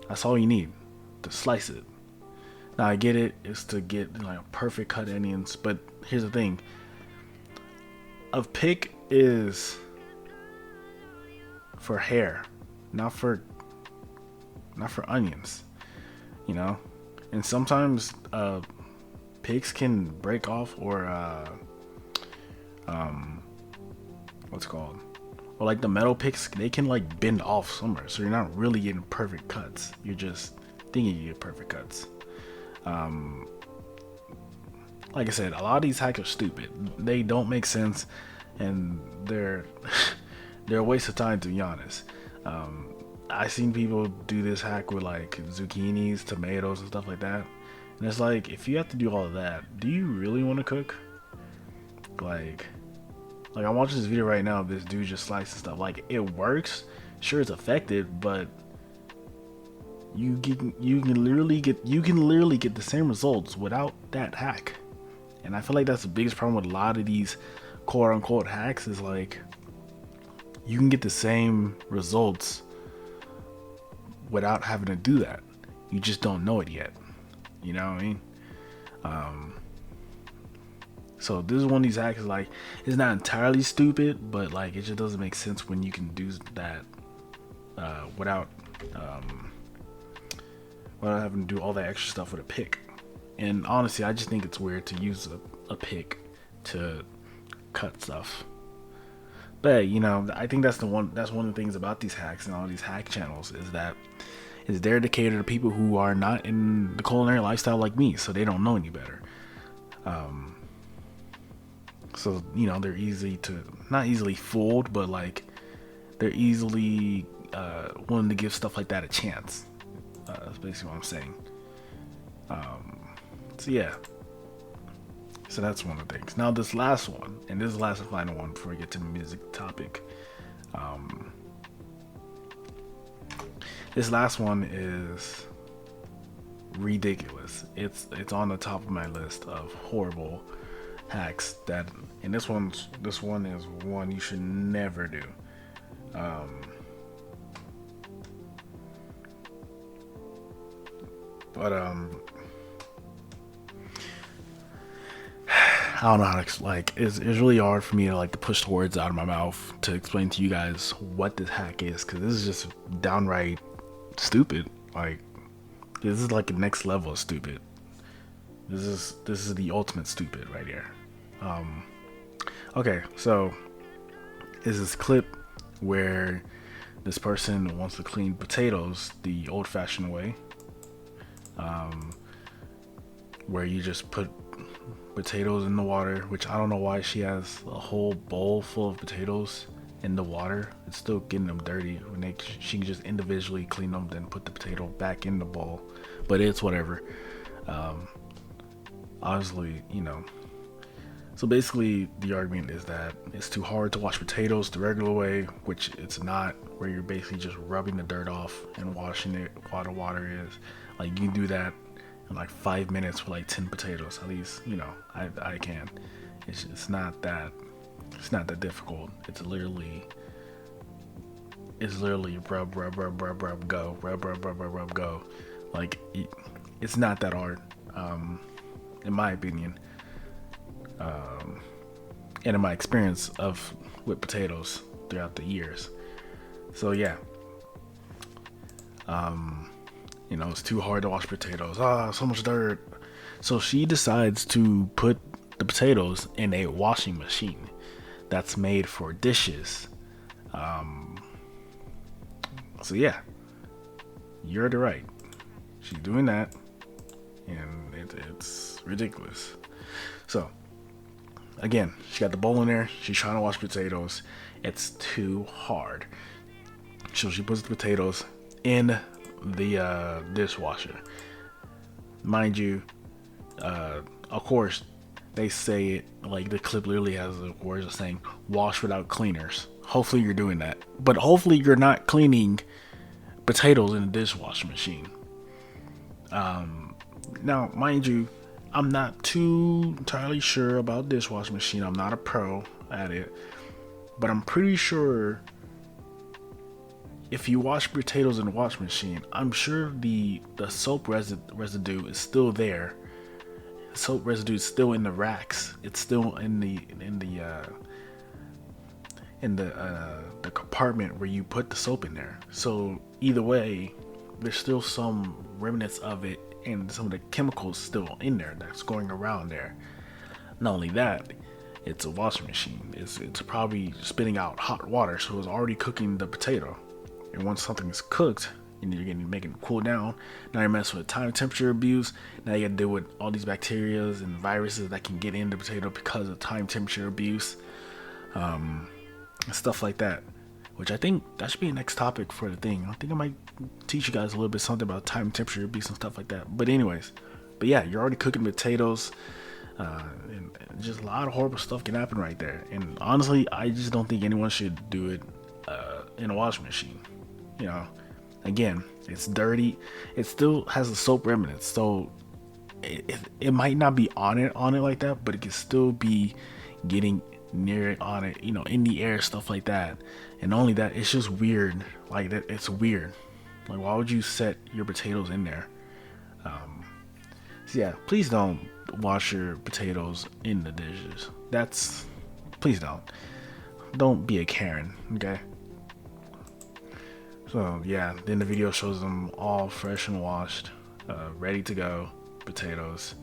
That's all you need to slice it. Now I get it, it's to get like perfect cut onions, but here's the thing. A pick is for hair, not for onions, you know. And sometimes picks can break off, or what's it called? Or like the metal picks, they can like bend off somewhere, so you're not really getting perfect cuts. You're just thinking you get perfect cuts. Like I said, a lot of these hacks are stupid. They don't make sense, and they're a waste of time, to be honest. I've seen people do this hack with like zucchinis, tomatoes, and stuff like that. And it's like, if you have to do all of that, do you really want to cook? Like I'm watching this video right now of this dude just slicing stuff. Like, it works, sure, it's effective, but you can literally get the same results without that hack. And I feel like that's the biggest problem with a lot of these quote unquote hacks, is like you can get the same results without having to do that. You just don't know it yet. You know what I mean? So this is one of these hacks. Like, it's not entirely stupid, but like it just doesn't make sense when you can do that without having to do all that extra stuff with a pick. And honestly, I just think it's weird to use a pick to cut stuff. But you know, I think that's one of the things about these hacks and all these hack channels is that is they're dedicated to people who are not in the culinary lifestyle like me, so they don't know any better. So you know, they're not easily fooled, but like they're easily willing to give stuff like that a chance. That's basically what I'm saying. So yeah. So that's one of the things. Now this last one, and this is the last and final one before we get to the music topic. This last one is ridiculous. It's on the top of my list of horrible hacks and this one is one you should never do. I don't know how to like. It's really hard for me to like to push the words out of my mouth to explain to you guys what this hack is, because this is just downright stupid. Like, this is like the next level of stupid. This is the ultimate stupid right here. Okay, so is this clip where this person wants to clean potatoes the old-fashioned way, where you just put potatoes in the water, which I don't know why she has a whole bowl full of potatoes in the water. It's still getting them dirty when she can just individually clean them, then put the potato back in the bowl. But it's whatever. Obviously, you know. So basically, the argument is that it's too hard to wash potatoes the regular way, which it's not, where you're basically just rubbing the dirt off and washing it while the water is. Like, you can do that in like 5 minutes with like 10 potatoes. At least, you know, I can. It's not that difficult. It's literally rub go, rub go. Like, it's not that hard, in my opinion, and in my experience with potatoes throughout the years. So yeah, you know, it's too hard to wash potatoes. So much dirt. So she decides to put the potatoes in a washing machine that's made for dishes. So yeah, you're right. She's doing that, and it's ridiculous. So again, she got the bowl in there. She's trying to wash potatoes. It's too hard. So she puts the potatoes in the dishwasher. Mind you, of course, they say it like the clip literally has the words of saying "wash without cleaners." Hopefully you're doing that, but hopefully you're not cleaning potatoes in the dishwasher machine. Now, mind you, I'm not too entirely sure about dishwasher machine. I'm not a pro at it, but I'm pretty sure if you wash potatoes in the washing machine, I'm sure the soap residue is still there. Soap residue is still in the racks. It's still in the compartment where you put the soap in there. So either way, there's still some remnants of it and some of the chemicals still in there that's going around there. Not only that, it's a washing machine. It's probably spitting out hot water, so it's already cooking the potato. And once something is cooked, and you're making it cool down, now you're messing with time temperature abuse. Now you got to deal with all these bacteria and viruses that can get in the potato because of time temperature abuse, and stuff like that. Which I think that should be a next topic for the thing. I think I might teach you guys a little bit something about time temperature abuse and stuff like that. But yeah, you're already cooking potatoes, and just a lot of horrible stuff can happen right there. And honestly, I just don't think anyone should do it in a washing machine. You know, again, it's dirty. It still has a soap remnants, so it might not be on it like that, but it can still be getting near it, on it, you know, in the air, stuff like that. And not only that, it's just weird. Like, that, it's weird. Like, why would you set your potatoes in there? So yeah, please don't wash your potatoes in the dishes. Please don't be a Karen, okay? So yeah, then the video shows them all fresh and washed, ready to go potatoes.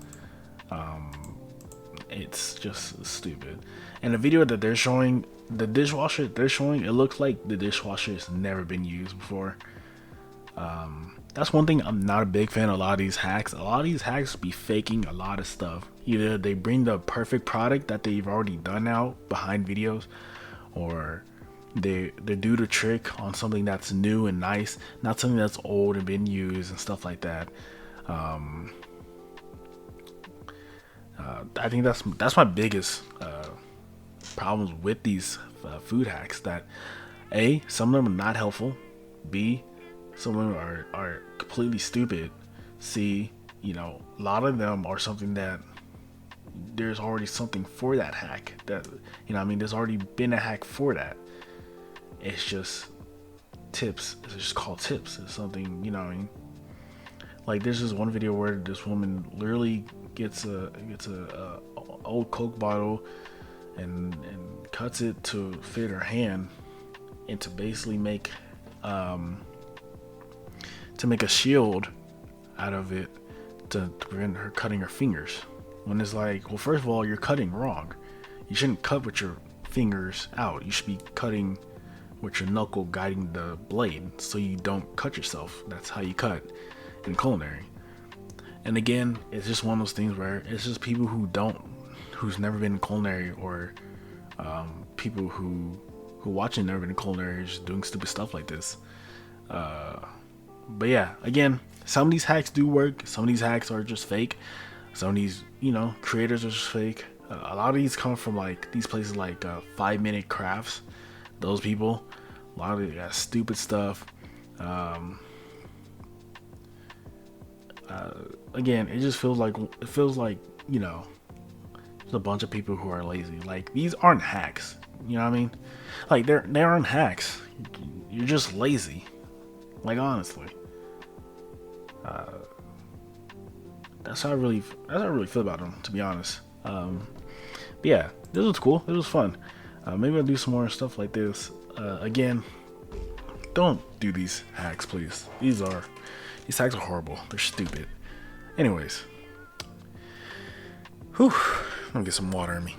It's just stupid. And the video that they're showing, the dishwasher they're showing, it looks like the dishwasher has never been used before. That's one thing I'm not a big fan of a lot of these hacks. A lot of these hacks be faking a lot of stuff. Either they bring the perfect product that they've already done out behind videos, or they do the trick on something that's new and nice, not something that's old and been used and stuff like that. I think that's my biggest problems with these food hacks. That A, some of them are not helpful. B, some of them are completely stupid. C, a lot of them are something that there's already something for that hack. That there's already been a hack for that. It's just tips. It's just called tips. It's something, like there's this one video where this woman literally gets a old Coke bottle and cuts it to fit her hand, and to basically make a shield out of it to prevent her cutting her fingers. When it's like, well, first of all, you're cutting wrong. You shouldn't cut with your fingers out. You should be cutting with your knuckle guiding the blade so you don't cut yourself. That's how you cut in culinary. And again, it's just one of those things where it's just people who's never been in culinary, or people who watching never been in culinary, just doing stupid stuff like this. But yeah, again, some of these hacks do work. Some of these hacks are just fake. Some of these, creators are just fake. A lot of these come from like these places like 5 Minute Crafts. Those people, a lot of it got stupid stuff. Again, it just feels like there's a bunch of people who are lazy. Like, these aren't hacks. You know what I mean? Like, they aren't hacks. You're just lazy. Like, honestly. That's how I really feel about them, to be honest. But yeah, this was cool. It was fun. Maybe I'll do some more stuff like this. Again, don't do these hacks, please. These hacks are horrible. They're stupid. Anyways. Whew. I'm gonna get some water in me.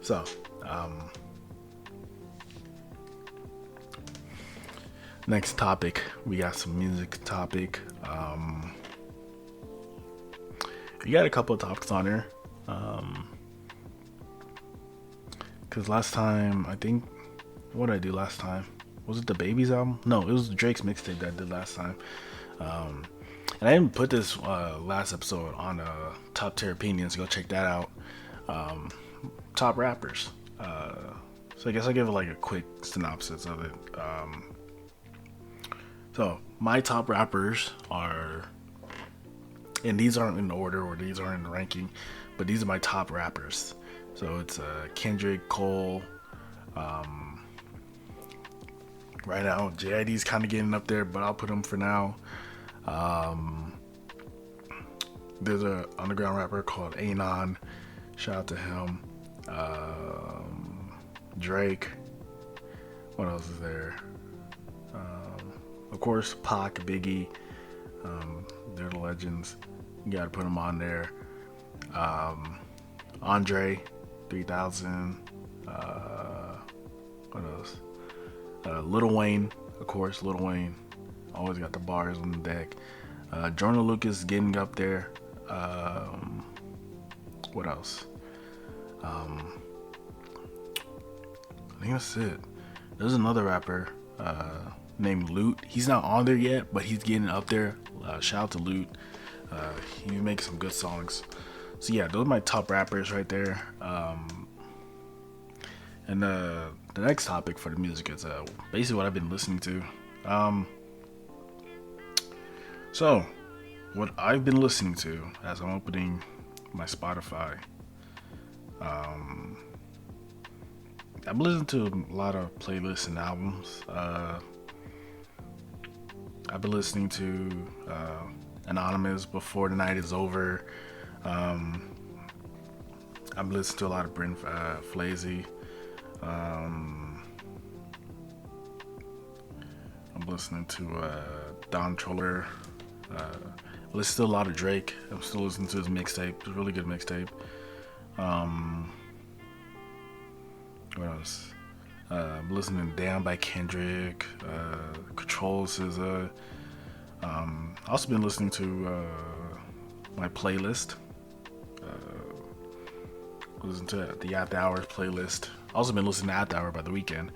So, next topic, we got some music topic. We got a couple of topics on here. Because last time, I think, what did I do last time? Was it the Babies album? No, it was Drake's mixtape that I did last time. And I didn't put this last episode on Top Tier Opinions. Go check that out. Top rappers. So I guess I'll give it like a quick synopsis of it. So my top rappers are, and these aren't in order or these aren't in ranking, but these are my top rappers. So it's Kendrick, Cole. Right now, JID's kind of getting up there, but I'll put him for now. There's a underground rapper called Anon. Shout out to him. Drake. What else is there? Of course, Pac, Biggie. They're the legends. You gotta put them on there. Andre 3000. What else? Lil Wayne, of course. Lil Wayne always got the bars on the deck. Joyner Lucas getting up there. What else? I think that's it. There's another rapper named Lute. He's not on there yet, but he's getting up there. Shout out to Lute. He makes some good songs. So yeah, those are my top rappers right there. And the next topic for the music is basically what I've been listening to. So what I've been listening to as I'm opening my Spotify. I've listened to a lot of playlists and albums. I've been listening to Anonymous, Before the Night Is Over. I've been listening to a lot of Brent Flazy. I'm listening to Don Troller. Listen to a lot of Drake. I'm still listening to his mixtape. It's a really good mixtape. What else? I'm listening to Down by Kendrick, Control SZA. I've also been listening to my playlist. Listen to the After Hours playlist. I've also been listening to After Hour by The Weeknd.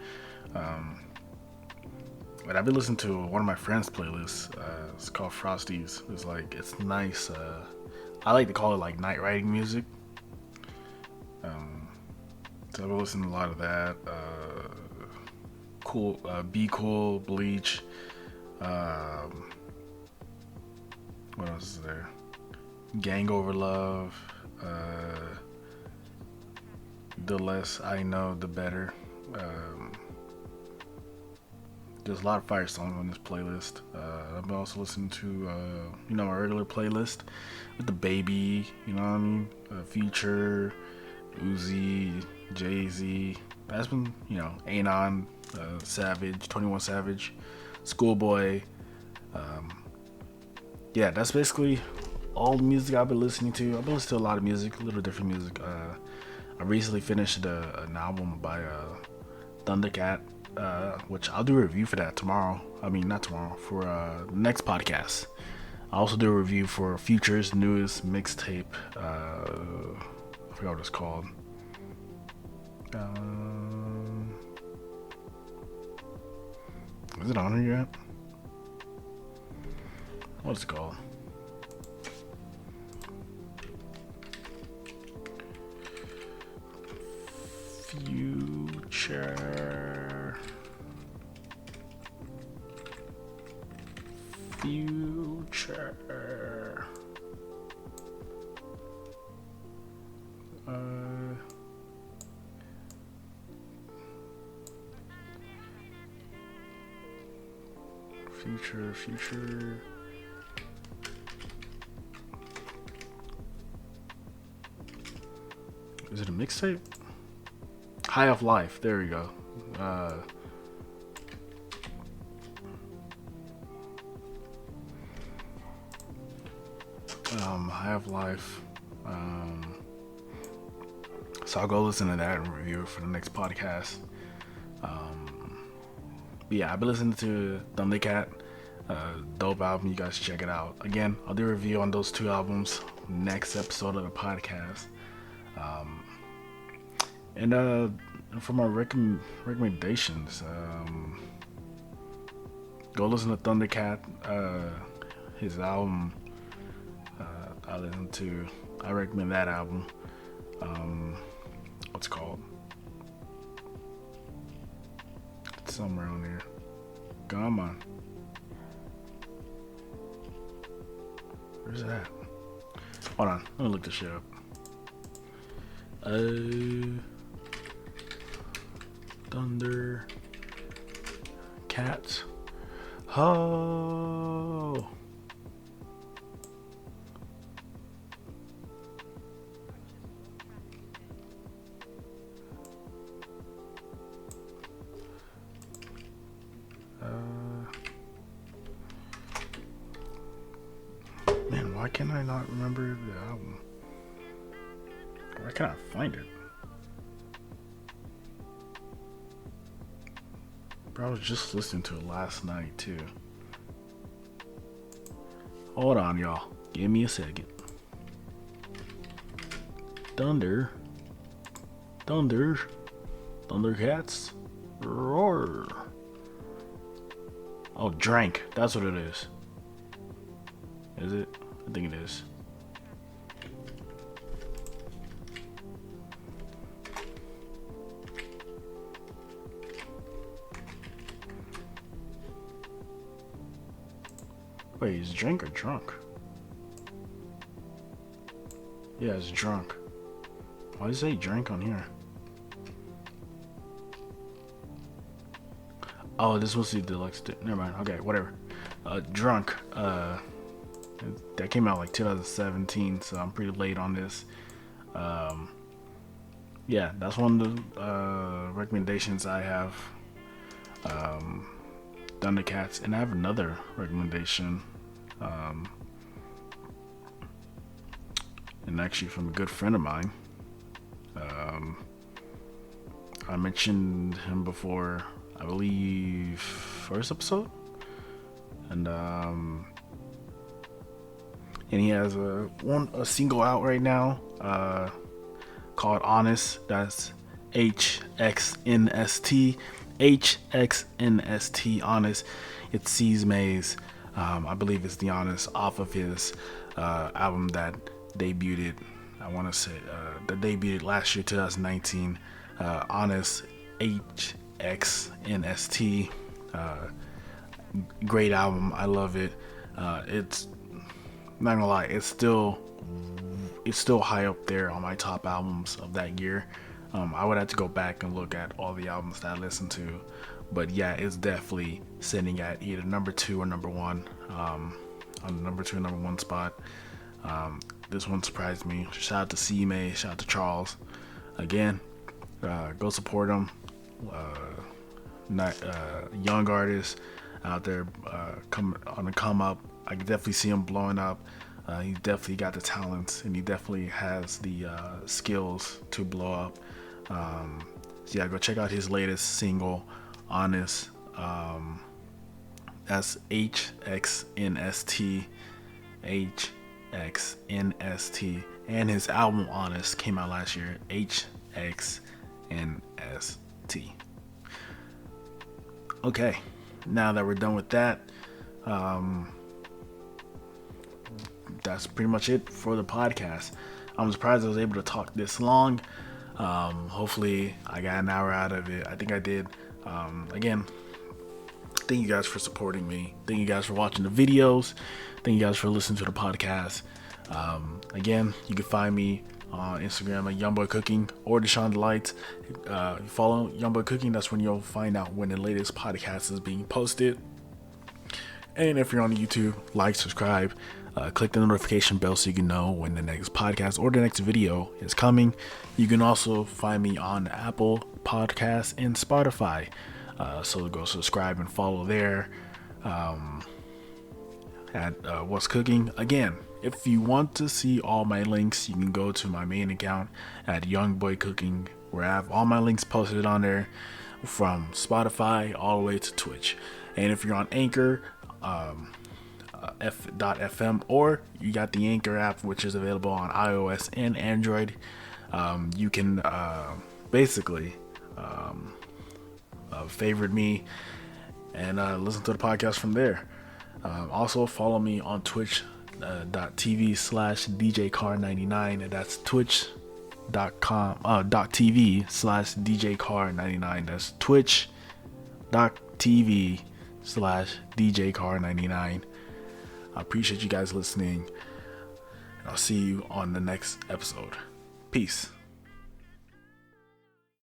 But I've been listening to one of my friends' playlists. It's called Frosty's. It's nice. I like to call it like night riding music. So I've been listening to a lot of that. Be Cool, Bleach. What else is there? Gang Over Love. The less I know, the better. There's a lot of fire songs on this playlist. I've been also listening to, my regular playlist with the Baby, you know what I mean? Future, Uzi, Jay-Z. That's been, Anon, Savage, 21 Savage, Schoolboy. Yeah, that's basically all the music I've been listening to. I've been listening to a lot of music, a little different music. I recently finished an album by Thundercat, which I'll do a review for that tomorrow. I mean, not tomorrow, for the next podcast. I'll also do a review for Future's newest mixtape. I forgot what it's called. Is it on here yet? What's it called? Future. Future. Is it a mixtape? High of Life. There we go. High of Life. So I'll go listen to that and review it for the next podcast. But yeah, I've been listening to Thundercat. Dope album. You guys check it out. Again, I'll do a review on those two albums next episode of the podcast. And for my recommendations, go listen to Thundercat. His album, I recommend that album. What's it called? It's somewhere on here. Come on. Where's it at? Hold on. Let me look this shit up. Thunder Cats. Oh. Man, why can I not remember the album? Why can't I find it? Bro, I was just listening to it last night too. Hold on, y'all. Give me a second. Thundercats. Roar. Oh, Drank. That's what it is. Is it? I think it is. Wait, is Drink or Drunk? Yeah, it's Drunk. Why does it say Drink on here? Oh, this was the deluxe. Never mind. Okay, whatever. Drunk. That came out like 2017, so I'm pretty late on this. Yeah, that's one of the recommendations I have. Thundercats, and I have another recommendation, and actually from a good friend of mine. I mentioned him before, I believe, first episode, and he has a single out right now, called Honest. That's HXNST. HXNST, Honest. It's C's Maze. I believe it's the Honest off of his album that debuted. I want to say that debuted last year, 2019. Honest, HXNST. Great album. I love it. It's not gonna lie. It's still high up there on my top albums of that year. I would have to go back and look at all the albums that I listened to, but yeah, it's definitely sitting at either number 2 or number 1, on the number 2 and number 1 spot. This one surprised me. Shout out to C May, shout out to Charles. Again, go support them. Young artists out there, come up. I can definitely see him blowing up. He definitely got the talents, and he definitely has the skills to blow up. So yeah, go check out his latest single, Honest. That's HXNST, HXNST, and his album Honest came out last year, HXNST. Okay, now that we're done with that, that's pretty much it for the podcast. I'm surprised I was able to talk this long. Hopefully I got an hour out of it. I think I did. Again, thank you guys for supporting me. Thank you guys for watching the videos. Thank you guys for listening to the podcast. Again, you can find me on Instagram at Youngboy Cooking or Deshaun Delights. You follow Youngboy Cooking, that's when you'll find out when the latest podcast is being posted. And if you're on YouTube, like, subscribe, click the notification bell so you can know when the next podcast or the next video is coming. You can also find me on Apple Podcasts and Spotify. So go subscribe and follow there at What's Cooking. Again, if you want to see all my links, you can go to my main account at Youngboy Cooking, where I have all my links posted on there, from Spotify all the way to Twitch. And if you're on Anchor, f.fm, or you got the Anchor app, which is available on iOS and Android, you can basically favorite me and listen to the podcast from there. Also follow me on twitch.tv/DJCar99, and that's twitch.tv/DJCar99. That's twitch.tv/DJCar99. I appreciate you guys listening, and I'll see you on the next episode. Peace.